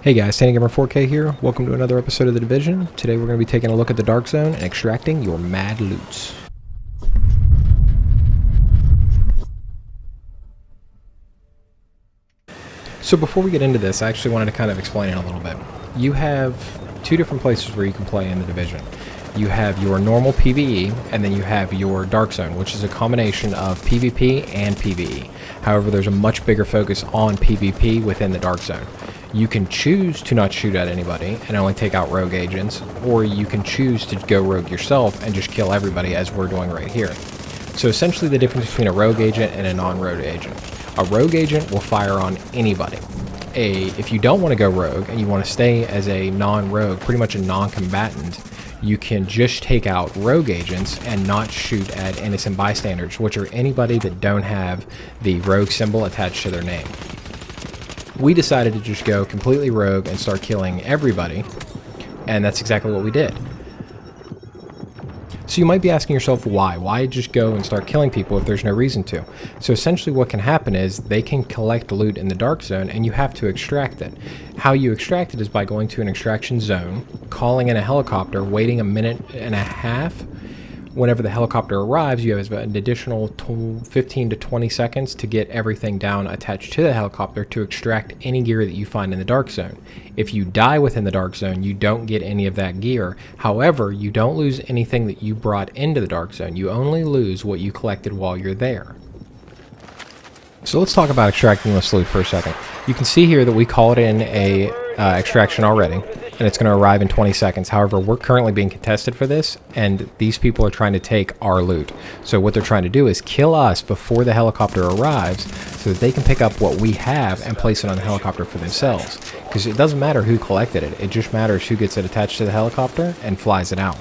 Hey guys, Gamer 4K here. Welcome to another episode of The Division. Today we're going to be taking a look at the Dark Zone and extracting your mad loots. So before we get into this, I actually wanted to kind of explain it a little bit. You have two different places where you can play in The Division. You have your normal PvE, and then you have your Dark Zone, which is a combination of PvP and PvE. However, there's a much bigger focus on PvP within the Dark Zone. You can choose to not shoot at anybody and only take out rogue agents, or you can choose to go rogue yourself and just kill everybody as we're doing right here. So essentially the difference between a rogue agent and a non-rogue agent. A rogue agent will fire on anybody. If you don't want to go rogue and you want to stay as a non-rogue, pretty much a non-combatant, you can just take out rogue agents and not shoot at innocent bystanders, which are anybody that don't have the rogue symbol attached to their name. We decided to just go completely rogue and start killing everybody, and that's exactly what we did. So you might be asking yourself, why? Why just go and start killing people if there's no reason to? So essentially what can happen is they can collect loot in the Dark Zone and you have to extract it. How you extract it is by going to an extraction zone, calling in a helicopter, waiting a minute and a half. Whenever the helicopter arrives, you have an additional 15 to 20 seconds to get everything down attached to the helicopter to extract any gear that you find in the Dark Zone. If you die within the Dark Zone, you don't get any of that gear. However, you don't lose anything that you brought into the Dark Zone. You only lose what you collected while you're there. So let's talk about extracting this loot for a second. You can see here that we called in a extraction already, and it's going to arrive in 20 seconds. However, we're currently being contested for this, and these people are trying to take our loot. So what they're trying to do is kill us before the helicopter arrives so that they can pick up what we have and place it on the helicopter for themselves. Because it doesn't matter who collected it, it just matters who gets it attached to the helicopter and flies it out.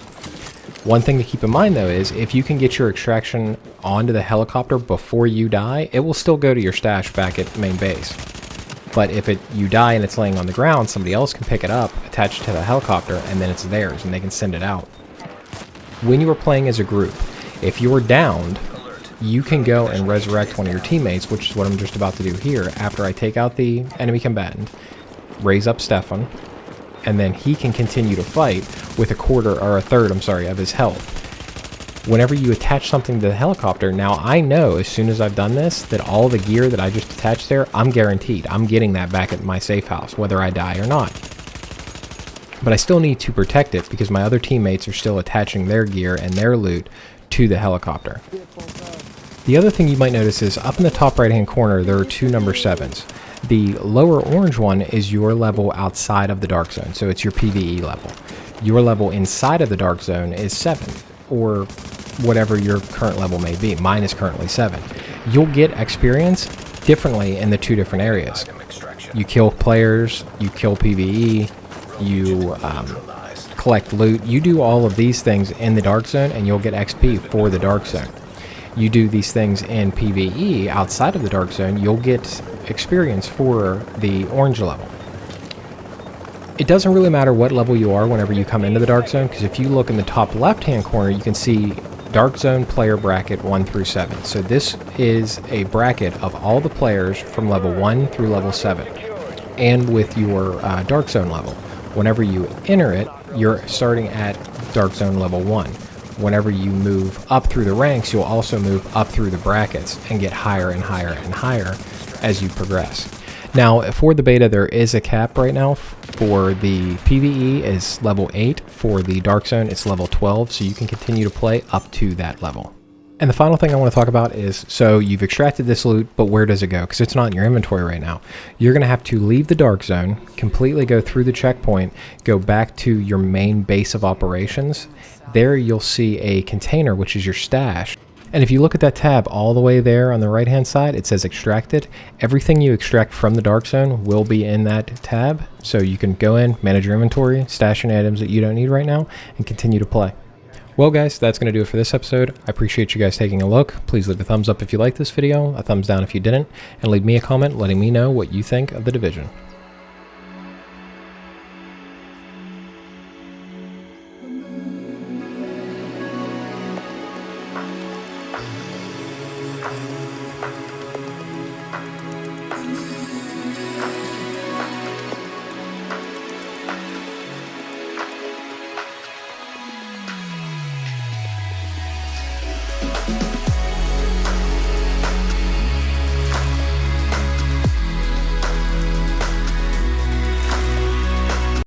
One thing to keep in mind though is if you can get your extraction onto the helicopter before you die, it will still go to your stash back at main base. But if you die and it's laying on the ground, somebody else can pick it up, attach it to the helicopter, and then it's theirs, and they can send it out. When you are playing as a group, if you are downed, you can go and resurrect one of your teammates, which is what I'm just about to do here, after I take out the enemy combatant, raise up Stefan, and then he can continue to fight with a third of his health. Whenever you attach something to the helicopter, now I know as soon as I've done this that all the gear that I just attached there, I'm guaranteed. I'm getting that back at my safe house, whether I die or not. But I still need to protect it because my other teammates are still attaching their gear and their loot to the helicopter. The other thing you might notice is up in the top right hand corner there are two number 7s. The lower orange one is your level outside of the Dark Zone, so it's your PvE level. Your level inside of the Dark Zone is 7, or whatever your current level may be. Mine is currently 7. You'll get experience differently in the two different areas. You kill players, you kill PvE, you collect loot. You do all of these things in the Dark Zone and you'll get XP for the Dark Zone. You do these things in PvE outside of the Dark Zone, you'll get experience for the orange level. It doesn't really matter what level you are whenever you come into the Dark Zone, because if you look in the top left hand corner you can see Dark Zone player bracket 1 through 7. So this is a bracket of all the players from level 1 through level 7, and with your Dark Zone level. Whenever you enter it, you're starting at Dark Zone level 1. Whenever you move up through the ranks, you'll also move up through the brackets and get higher and higher and higher as you progress. Now, for the beta, there is a cap right now. For the PvE is level 8. For the Dark Zone, it's level 12, so you can continue to play up to that level. And the final thing I want to talk about is, so you've extracted this loot, but where does it go? Because it's not in your inventory right now. You're going to have to leave the Dark Zone, completely go through the checkpoint, go back to your main base of operations. There you'll see a container, which is your stash. And if you look at that tab all the way there on the right hand side, it says extracted. Everything you extract from the Dark Zone will be in that tab. So you can go in, manage your inventory, stash any items that you don't need right now, and continue to play. Well guys, that's going to do it for this episode. I appreciate you guys taking a look. Please leave a thumbs up if you liked this video, a thumbs down if you didn't, and leave me a comment letting me know what you think of The Division.